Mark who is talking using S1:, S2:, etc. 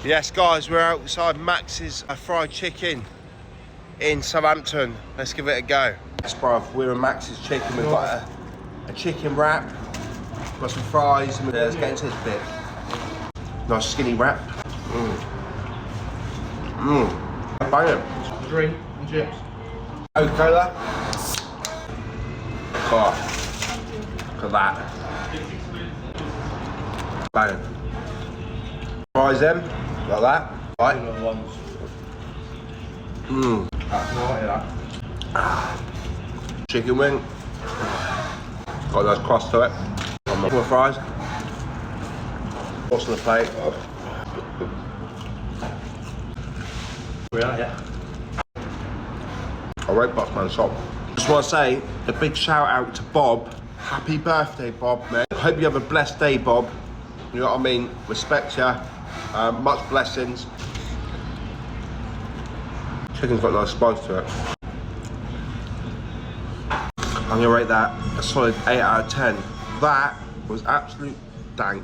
S1: Yes, guys, we're outside Max's fried chicken in Southampton. Let's give it a go. Yes, bruv, we're in Max's chicken. We've got a chicken wrap, got some fries, and let's get into this bit. Nice skinny wrap. Bang it.
S2: Drink and chips.
S1: Coca-Cola. Oh, look at that. Bang. Fries them, like that. Right. Chicken wing. Got a nice crust to it. More fries. What's on the plate?
S2: We are, yeah.
S1: I rate Boxman shop. Just want to say a big shout out to Bob. Happy birthday, Bob, man. Hope you have a blessed day, Bob. You know what I mean? Respect ya. Much blessings. Chicken's got a nice spice to it. I'm gonna rate that a solid 8 out of 10. That was absolute dank.